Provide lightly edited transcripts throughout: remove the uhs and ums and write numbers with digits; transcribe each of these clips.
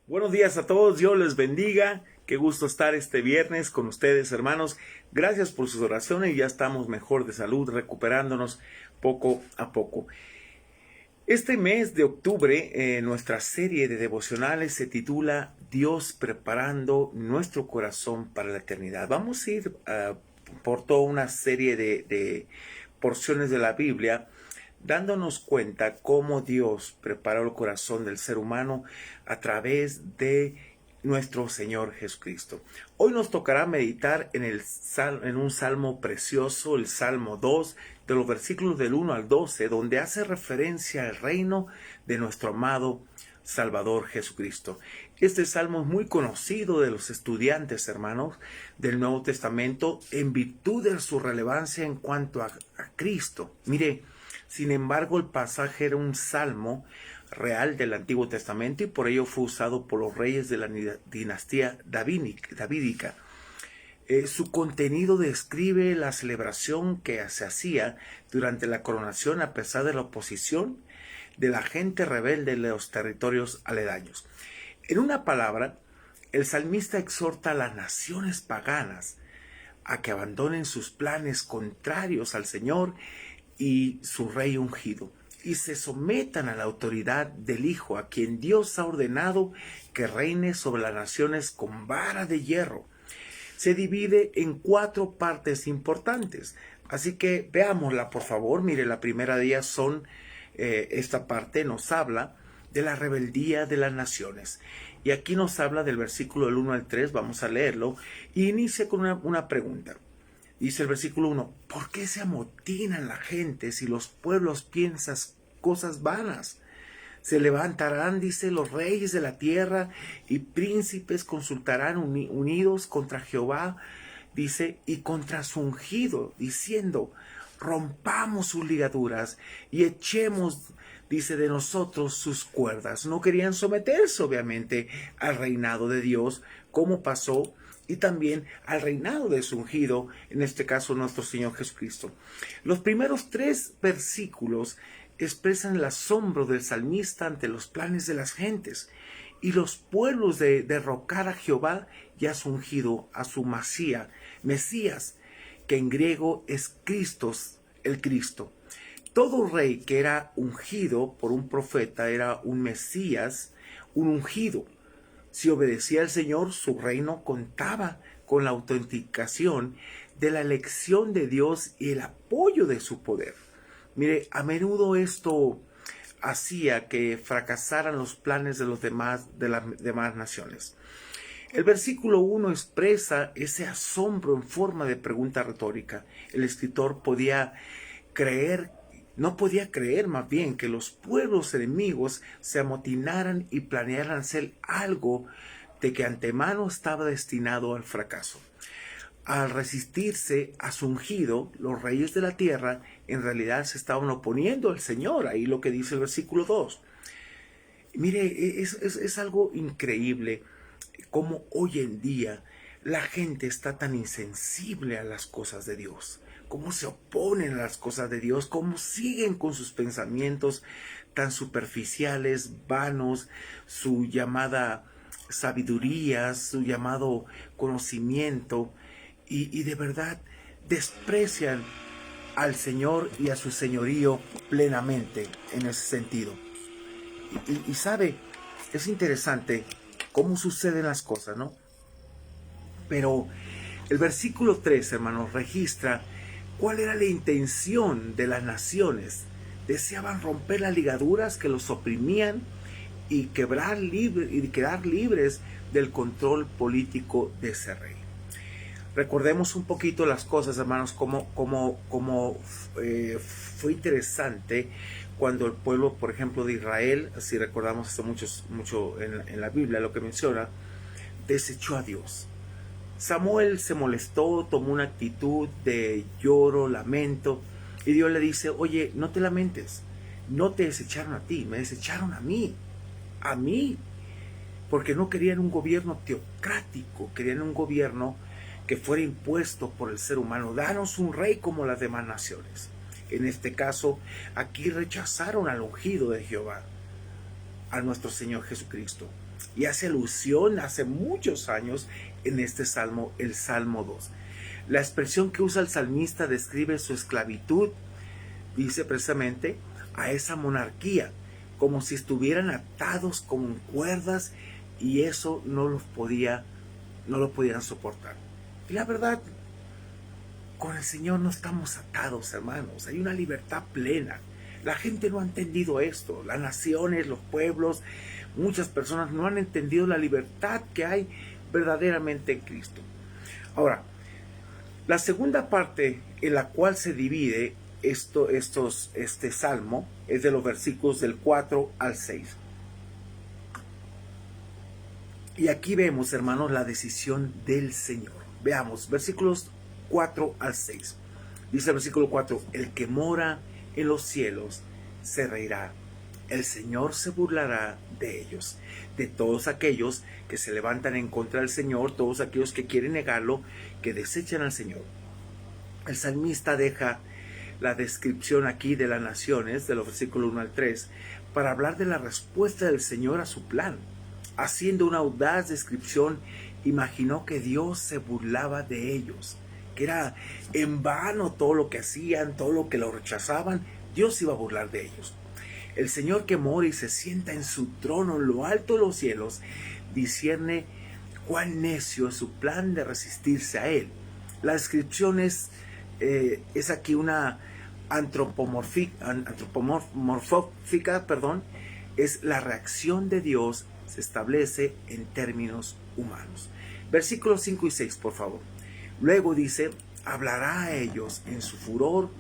Buenos días a todos, Dios les bendiga. Qué gusto estar este viernes con ustedes, hermanos. Gracias por sus oraciones. Ya estamos mejor de salud, recuperándonos poco a poco. Este mes de octubre, nuestra serie de devocionales se titula Dios preparando nuestro corazón para la eternidad. Vamos a ir por toda una serie de porciones de la Biblia, dándonos cuenta cómo Dios preparó el corazón del ser humano a través de nuestro Señor Jesucristo. Hoy nos tocará meditar en un salmo precioso, el Salmo 2, de los versículos del 1 al 12, donde hace referencia al reino de nuestro amado Salvador Jesucristo. Este salmo es muy conocido de los estudiantes, hermanos, del Nuevo Testamento, en virtud de su relevancia en cuanto a Cristo. Mire, sin embargo, el pasaje era un salmo real del Antiguo Testamento y por ello fue usado por los reyes de la dinastía davídica. Su contenido describe la celebración que se hacía durante la coronación a pesar de la oposición de la gente rebelde de los territorios aledaños. En una palabra, el salmista exhorta a las naciones paganas a que abandonen sus planes contrarios al Señor y su rey ungido, y se sometan a la autoridad del Hijo, a quien Dios ha ordenado que reine sobre las naciones con vara de hierro. Se divide en 4 partes importantes, así que veámosla por favor. Mire, la primera de ellas esta parte nos habla de la rebeldía de las naciones, y aquí nos habla del versículo del 1 al 3, vamos a leerlo, y inicia con una pregunta. Dice el versículo 1, ¿por qué se amotinan la gente si los pueblos piensan cosas vanas? Se levantarán, dice, los reyes de la tierra y príncipes consultarán unidos contra Jehová, dice, y contra su ungido, diciendo, rompamos sus ligaduras y echemos, dice, de nosotros sus cuerdas. No querían someterse, obviamente, al reinado de Dios, como pasó, y también al reinado de su ungido, en este caso nuestro Señor Jesucristo. Los primeros 3 versículos expresan el asombro del salmista ante los planes de las gentes y los pueblos de derrocar a Jehová y a su ungido, a su Mesías, que en griego es Christos, el Cristo. Todo rey que era ungido por un profeta era un Mesías, un ungido. Si obedecía al Señor, su reino contaba con la autenticación de la elección de Dios y el apoyo de su poder. Mire, a menudo esto hacía que fracasaran los planes de las demás naciones. El versículo 1 expresa ese asombro en forma de pregunta retórica. El escritor no podía creer más bien que los pueblos enemigos se amotinaran y planearan hacer algo de que antemano estaba destinado al fracaso. Al resistirse a su ungido, los reyes de la tierra en realidad se estaban oponiendo al Señor. Ahí lo que dice el versículo 2. Mire, es algo increíble cómo hoy en día la gente está tan insensible a las cosas de Dios, cómo se oponen a las cosas de Dios, cómo siguen con sus pensamientos tan superficiales, vanos, su llamada sabiduría, su llamado conocimiento, y de verdad desprecian al Señor y a su señorío plenamente en ese sentido. Y sabe, es interesante cómo suceden las cosas, ¿no? Pero el versículo 3, hermanos, registra cuál era la intención de las naciones. Deseaban romper las ligaduras que los oprimían y quedar libres del control político de ese rey. Recordemos un poquito las cosas, hermanos, como fue interesante cuando el pueblo, por ejemplo, de Israel, si recordamos esto mucho en la Biblia, lo que menciona, desechó a Dios. Samuel se molestó, tomó una actitud de lloro, lamento, y Dios le dice, oye, no te lamentes, no te desecharon a ti, me desecharon a mí, porque no querían un gobierno teocrático, querían un gobierno que fuera impuesto por el ser humano. Danos un rey como las demás naciones. En este caso, aquí rechazaron al ungido de Jehová. a nuestro Señor Jesucristo. Y hace alusión hace muchos años en este salmo, el Salmo 2. La expresión que usa el salmista describe su esclavitud, dice precisamente, a esa monarquía, como si estuvieran atados con cuerdas y eso no lo podían soportar. Y la verdad, con el Señor no estamos atados, hermanos. Hay una libertad plena. La gente no ha entendido esto. Las naciones, los pueblos, muchas personas no han entendido la libertad que hay verdaderamente en Cristo. Ahora, la segunda parte en la cual se divide este salmo es de los versículos del 4 al 6. Y aquí vemos, hermanos, la decisión del Señor. Veamos, versículos 4 al 6. Dice el versículo 4, el que mora en los cielos se reirá. El Señor se burlará de ellos, de todos aquellos que se levantan en contra del Señor, todos aquellos que quieren negarlo, que desechan al Señor. El salmista deja la descripción aquí de las naciones, de los versículos 1 al 3, para hablar de la respuesta del Señor a su plan. Haciendo una audaz descripción, imaginó que Dios se burlaba de ellos, que era en vano todo lo que hacían, todo lo que lo rechazaban, Dios iba a burlar de ellos. El Señor que mora y se sienta en su trono en lo alto de los cielos, discierne cuán necio es su plan de resistirse a Él. La descripción es aquí una antropomórfica, es la reacción de Dios se establece en términos humanos. Versículos 5 y 6, por favor. Luego dice, hablará a ellos en su furor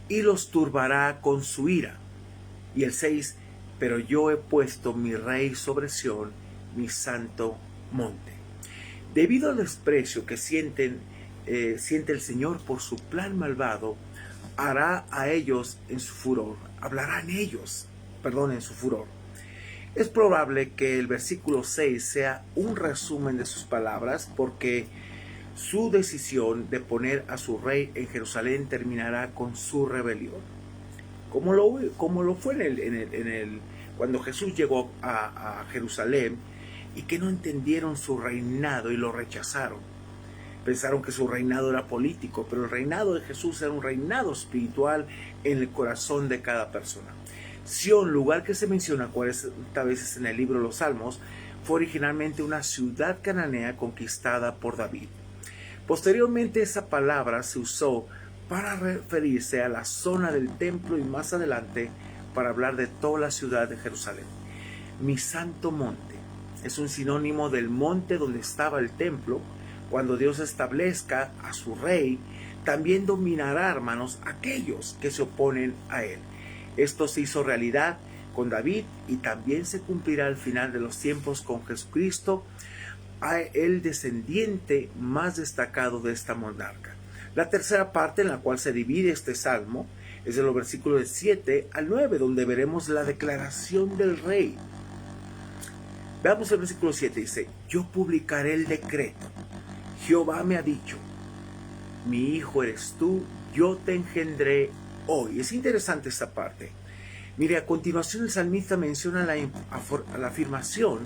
y los turbará con su ira. Y el 6, pero yo he puesto mi rey sobre Sión, mi santo monte. Debido al desprecio que siente el Señor por su plan malvado, hará a ellos en su furor, en su furor. Es probable que el versículo 6 sea un resumen de sus palabras, porque su decisión de poner a su rey en Jerusalén terminará con su rebelión. Como lo fue cuando Jesús llegó a Jerusalén y que no entendieron su reinado y lo rechazaron. Pensaron que su reinado era político, pero el reinado de Jesús era un reinado espiritual en el corazón de cada persona. Sión, lugar que se menciona 40 veces en el libro de los Salmos, fue originalmente una ciudad cananea conquistada por David. Posteriormente esa palabra se usó para referirse a la zona del templo y más adelante para hablar de toda la ciudad de Jerusalén. Mi santo monte es un sinónimo del monte donde estaba el templo. Cuando Dios establezca a su rey, también dominará, hermanos, aquellos que se oponen a él. Esto se hizo realidad con David y también se cumplirá al final de los tiempos con Jesucristo, el descendiente más destacado de esta monarca. La tercera parte en la cual se divide este salmo es de los versículos 7 al 9, donde veremos la declaración del rey. Veamos el versículo 7, dice, yo publicaré el decreto. Jehová me ha dicho, mi hijo eres tú, yo te engendré hoy. Es interesante esta parte. Mire, a continuación el salmista menciona la afirmación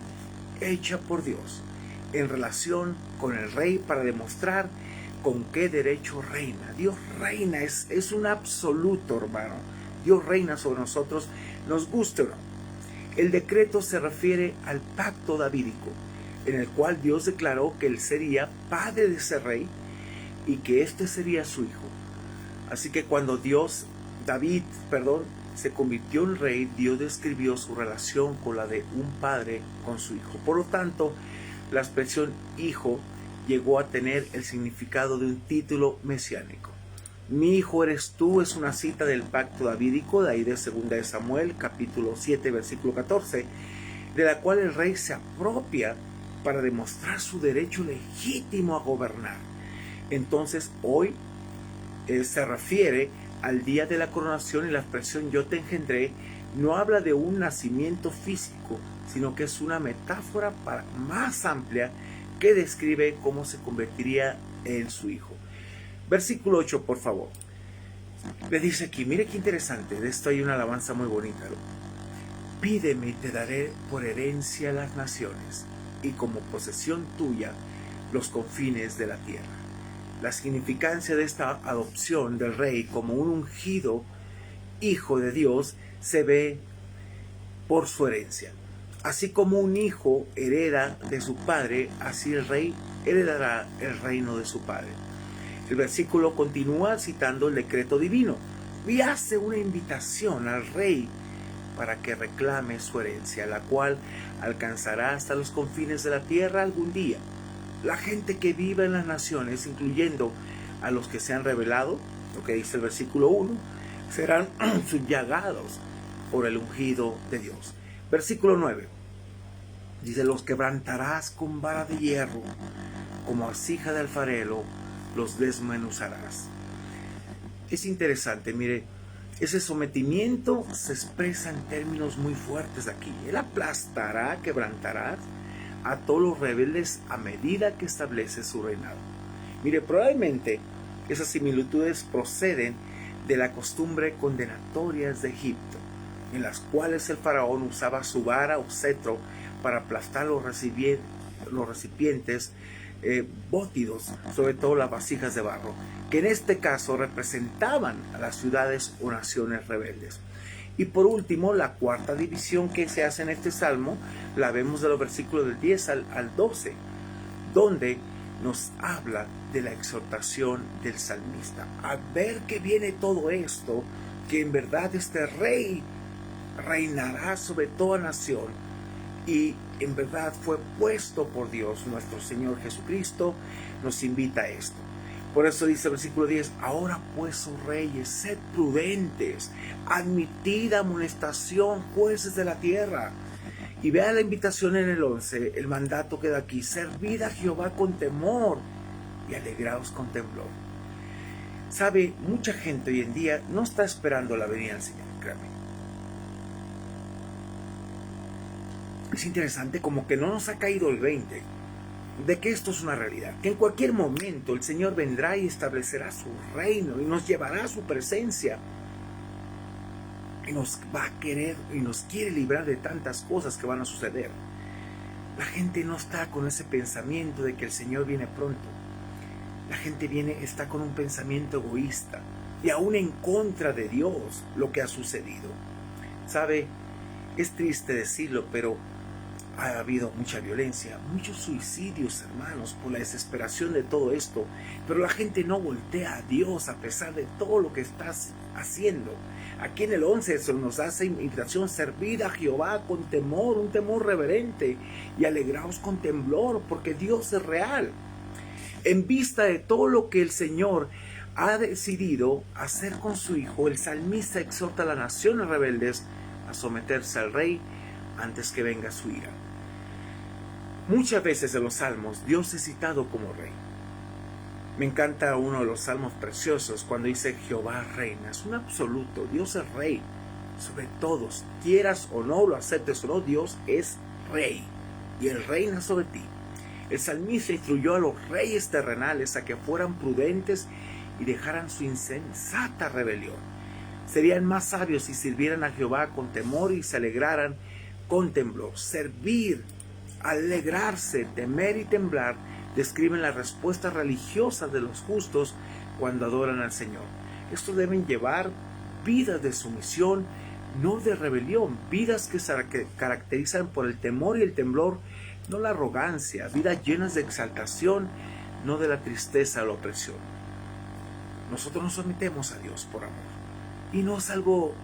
hecha por Dios en relación con el rey para demostrar con qué derecho reina. Dios reina, es un absoluto, hermano. Dios reina sobre nosotros, nos guste o no. El decreto se refiere al pacto davídico, en el cual Dios declaró que él sería padre de ese rey y que este sería su hijo. Así que cuando David se convirtió en rey, Dios describió su relación con la de un padre con su hijo. Por lo tanto, la expresión hijo llegó a tener el significado de un título mesiánico. Mi hijo eres tú es una cita del pacto davídico, de ahí de 2 de Samuel, capítulo 7, versículo 14, de la cual el rey se apropia para demostrar su derecho legítimo a gobernar. Entonces, hoy se refiere al día de la coronación y la expresión yo te engendré no habla de un nacimiento físico, sino que es una metáfora más amplia que describe cómo se convertiría en su hijo. Versículo 8, por favor. Le dice aquí, mire qué interesante, de esto hay una alabanza muy bonita. Pídeme y te daré por herencia las naciones, y como posesión tuya los confines de la tierra. La significancia de esta adopción del rey como un ungido hijo de Dios se ve por su herencia. Así como un hijo hereda de su padre, así el rey heredará el reino de su padre. El versículo continúa citando el decreto divino y hace una invitación al rey para que reclame su herencia, la cual alcanzará hasta los confines de la tierra algún día. La gente que vive en las naciones, incluyendo a los que se han rebelado, lo que dice el versículo 1, serán subyugados por el ungido de Dios. Versículo 9, dice, los quebrantarás con vara de hierro, como vasija de alfarero, los desmenuzarás. Es interesante, mire, ese sometimiento se expresa en términos muy fuertes aquí. Él aplastará, quebrantará a todos los rebeldes a medida que establece su reinado. Mire, probablemente esas similitudes proceden de la costumbre condenatorias de Egipto, en las cuales el faraón usaba su vara o cetro para aplastar los recipientes bótidos, sobre todo las vasijas de barro, que en este caso representaban a las ciudades o naciones rebeldes. Y por último, la cuarta división que se hace en este salmo, la vemos de los versículos del 10 al 12, donde nos habla de la exhortación del salmista. A ver que viene todo esto, que en verdad este rey reinará sobre toda nación, y en verdad fue puesto por Dios. Nuestro Señor Jesucristo nos invita a esto. Por eso dice el versículo 10, ahora pues, oh reyes, sed prudentes, admitid amonestación, jueces de la tierra. Y vea la invitación en el 11, el mandato que da aquí, servid a Jehová con temor y alegraos con temblor. Sabe, mucha gente hoy en día no está esperando la venida del Señor, créame. Es interesante, como que no nos ha caído el 20 de que esto es una realidad, que en cualquier momento el Señor vendrá y establecerá su reino y nos llevará a su presencia y nos va a querer y nos quiere librar de tantas cosas que van a suceder. La gente no está con ese pensamiento de que el Señor viene pronto. La gente está con un pensamiento egoísta y aún en contra de Dios lo que ha sucedido. Sabe, es triste decirlo, pero ha habido mucha violencia, muchos suicidios, hermanos, por la desesperación de todo esto. Pero la gente no voltea a Dios a pesar de todo lo que está haciendo. Aquí en el 11 se nos hace invitación, servid a Jehová con temor, un temor reverente, y alegraos con temblor, porque Dios es real. En vista de todo lo que el Señor ha decidido hacer con su Hijo, el salmista exhorta a las naciones rebeldes a someterse al Rey antes que venga su ira. Muchas veces en los salmos Dios es citado como Rey. Me encanta uno de los salmos preciosos cuando dice Jehová reina. Es un absoluto, Dios es Rey sobre todos, quieras o no, lo aceptes o no, Dios es Rey y Él reina sobre ti. El salmista instruyó a los reyes terrenales a que fueran prudentes y dejaran su insensata rebelión. Serían más sabios si sirvieran a Jehová con temor y se alegraran con temblor. Servir, alegrarse, temer y temblar describen las respuestas religiosas de los justos cuando adoran al Señor. Estos deben llevar vidas de sumisión, no de rebelión, vidas que se caracterizan por el temor y el temblor, no la arrogancia, vidas llenas de exaltación, no de la tristeza o la opresión. Nosotros nos sometemos a Dios por amor, y no es algo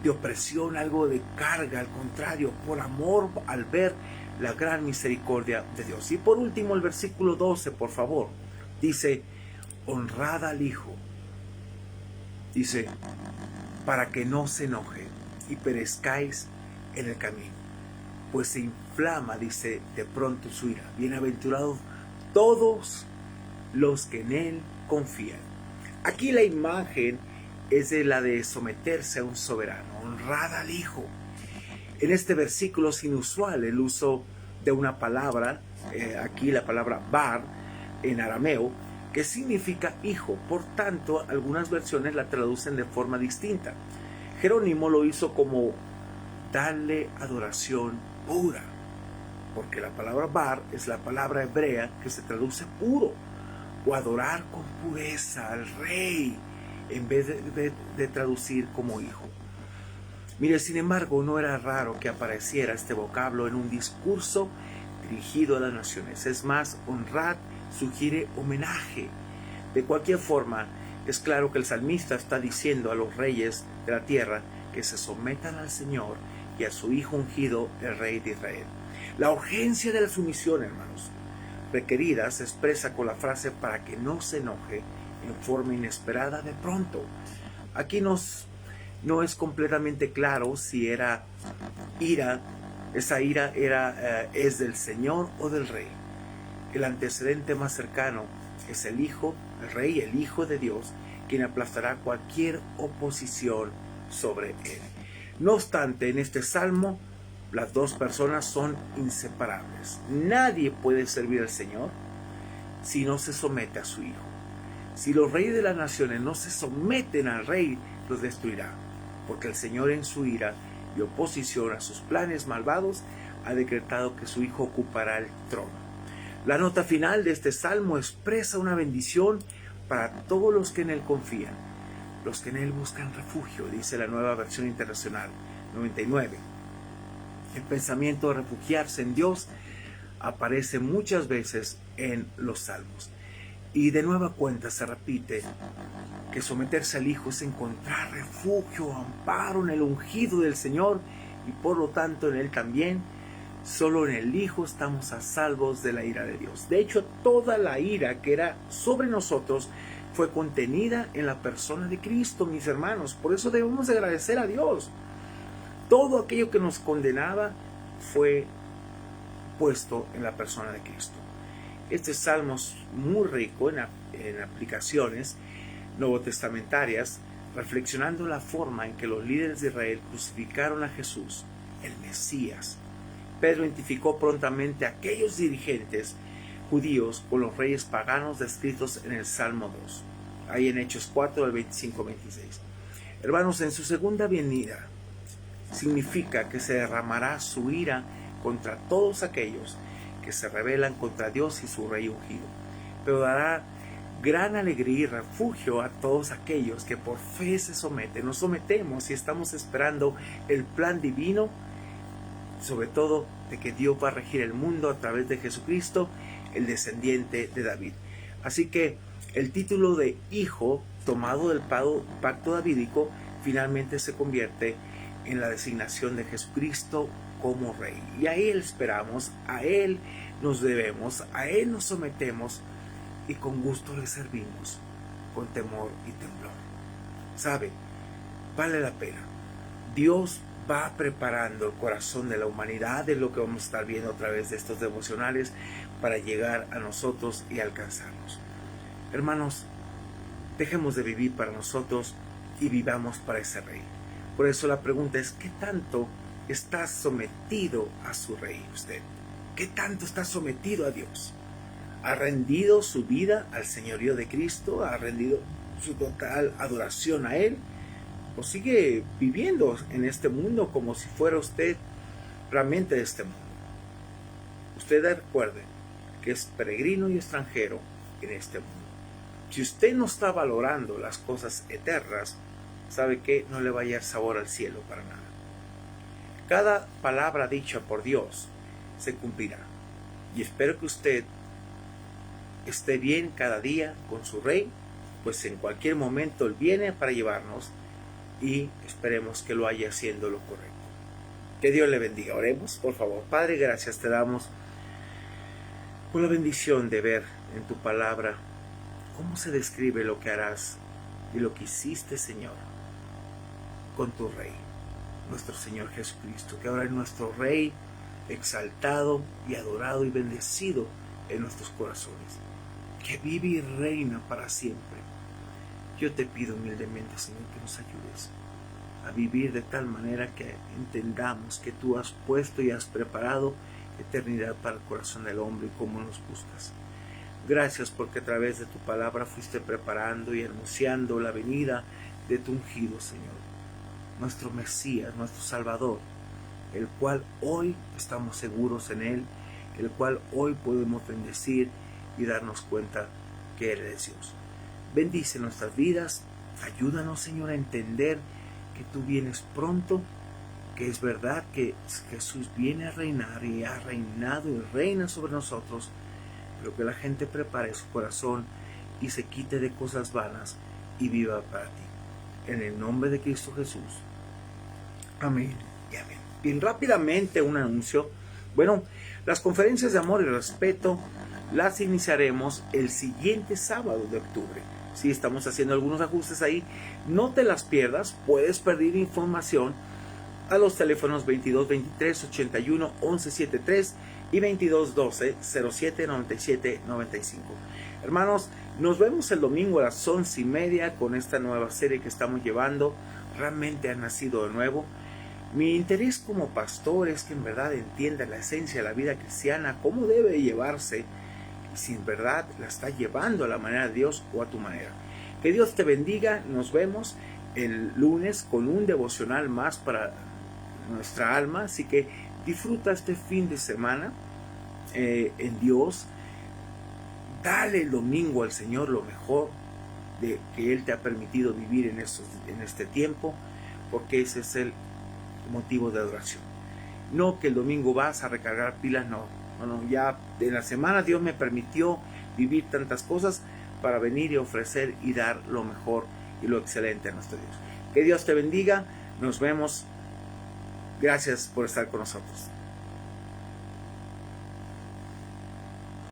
de opresión, algo de carga, al contrario, por amor al ver la gran misericordia de Dios. Y por último el versículo 12, por favor, dice, honrad al Hijo, dice, para que no se enoje y perezcáis en el camino, pues se inflama, dice, de pronto su ira. Bienaventurados todos los que en Él confían. Aquí la imagen es de la de someterse a un soberano, honrad al Hijo. En este versículo es inusual el uso de una palabra, aquí la palabra bar en arameo, que significa hijo. Por tanto, algunas versiones la traducen de forma distinta. Jerónimo lo hizo como darle adoración pura, porque la palabra bar es la palabra hebrea que se traduce puro, o adorar con pureza al rey, en vez de traducir como hijo. Mire, sin embargo, no era raro que apareciera este vocablo en un discurso dirigido a las naciones. Es más, honrad sugiere homenaje. De cualquier forma, es claro que el salmista está diciendo a los reyes de la tierra que se sometan al Señor y a su Hijo ungido, el Rey de Israel. La urgencia de la sumisión, hermanos, requerida se expresa con la frase para que no se enoje en forma inesperada de pronto. Aquí no es completamente claro si era ira, esa ira es del Señor o del Rey. El antecedente más cercano es el Hijo, el Rey, el Hijo de Dios, quien aplastará cualquier oposición sobre él. No obstante, en este salmo, las dos personas son inseparables. Nadie puede servir al Señor si no se somete a su Hijo. Si los reyes de las naciones no se someten al Rey, los destruirá, porque el Señor en su ira y oposición a sus planes malvados ha decretado que su Hijo ocupará el trono. La nota final de este salmo expresa una bendición para todos los que en él confían, los que en él buscan refugio, dice la Nueva Versión Internacional 99. El pensamiento de refugiarse en Dios aparece muchas veces en los salmos. Y de nueva cuenta se repite que someterse al Hijo es encontrar refugio, amparo en el ungido del Señor y por lo tanto en Él también. Solo en el Hijo estamos a salvos de la ira de Dios. De hecho, toda la ira que era sobre nosotros fue contenida en la persona de Cristo, mis hermanos. Por eso debemos agradecer a Dios. Todo aquello que nos condenaba fue puesto en la persona de Cristo. Este salmo es muy rico en aplicaciones nuevotestamentarias, reflexionando la forma en que los líderes de Israel crucificaron a Jesús, el Mesías. Pedro identificó prontamente a aquellos dirigentes judíos con los reyes paganos descritos en el Salmo 2, ahí en Hechos 4, del 25-26. Hermanos, en su segunda venida significa que se derramará su ira contra todos aquellos que se rebelan contra Dios y su Rey ungido, pero dará gran alegría y refugio a todos aquellos que por fe se someten. Nos sometemos y estamos esperando el plan divino, sobre todo de que Dios va a regir el mundo a través de Jesucristo, el descendiente de David. Así que el título de hijo, tomado del pacto davídico, finalmente se convierte en la designación de Jesucristo como Rey. Y a Él esperamos, a Él nos debemos, a Él nos sometemos y con gusto le servimos, con temor y temblor. ¿Sabe? Vale la pena. Dios va preparando el corazón de la humanidad, es lo que vamos a estar viendo a través de estos devocionales, para llegar a nosotros y alcanzarnos. Hermanos, dejemos de vivir para nosotros y vivamos para ese Rey. Por eso la pregunta es, ¿qué tanto está sometido a su Rey usted? ¿Qué tanto está sometido a Dios? ¿Ha rendido su vida al señorío de Cristo? ¿Ha rendido su total adoración a Él? ¿O sigue viviendo en este mundo como si fuera usted realmente de este mundo? Usted recuerde que es peregrino y extranjero en este mundo. Si usted no está valorando las cosas eternas, ¿sabe qué? No le va a hallar sabor al cielo para nada. Cada palabra dicha por Dios se cumplirá. Y espero que usted esté bien cada día con su Rey, pues en cualquier momento Él viene para llevarnos y esperemos que lo haya haciendo lo correcto. Que Dios le bendiga. Oremos, por favor. Padre, gracias te damos por la bendición de ver en tu palabra cómo se describe lo que harás y lo que hiciste, Señor, con tu Rey, nuestro Señor Jesucristo, que ahora es nuestro Rey, exaltado y adorado y bendecido en nuestros corazones, que vive y reina para siempre. Yo te pido humildemente, Señor, que nos ayudes a vivir de tal manera que entendamos que tú has puesto y has preparado eternidad para el corazón del hombre y cómo nos buscas. Gracias porque a través de tu palabra fuiste preparando y anunciando la venida de tu ungido, Señor, nuestro Mesías, nuestro Salvador, el cual hoy estamos seguros en Él, el cual hoy podemos bendecir y darnos cuenta que eres Dios. Bendice nuestras vidas, ayúdanos, Señor, a entender que tú vienes pronto, que es verdad que Jesús viene a reinar y ha reinado y reina sobre nosotros, pero que la gente prepare su corazón y se quite de cosas vanas y viva para ti. En el nombre de Cristo Jesús. Amén y amén. Bien, rápidamente un anuncio. Bueno, las conferencias de amor y respeto las iniciaremos el siguiente sábado de octubre. Sí, estamos haciendo algunos ajustes ahí. No te las pierdas. Puedes pedir información a los teléfonos 2223 81 1173 y 2212 07 97 95. Hermanos, nos vemos el domingo a las 11:30 con esta nueva serie que estamos llevando. Realmente ha nacido de nuevo. Mi interés como pastor es que en verdad entienda la esencia de la vida cristiana, cómo debe llevarse, y si en verdad la está llevando a la manera de Dios o a tu manera. Que Dios te bendiga. Nos vemos el lunes con un devocional más para nuestra alma. Así que disfruta este fin de semana en Dios. Dale el domingo al Señor lo mejor de que Él te ha permitido vivir en este tiempo, porque ese es el motivo de adoración. No que el domingo vas a recargar pilas, no, ya en la semana Dios me permitió vivir tantas cosas para venir y ofrecer y dar lo mejor y lo excelente a nuestro Dios. Que Dios te bendiga, nos vemos, gracias por estar con nosotros.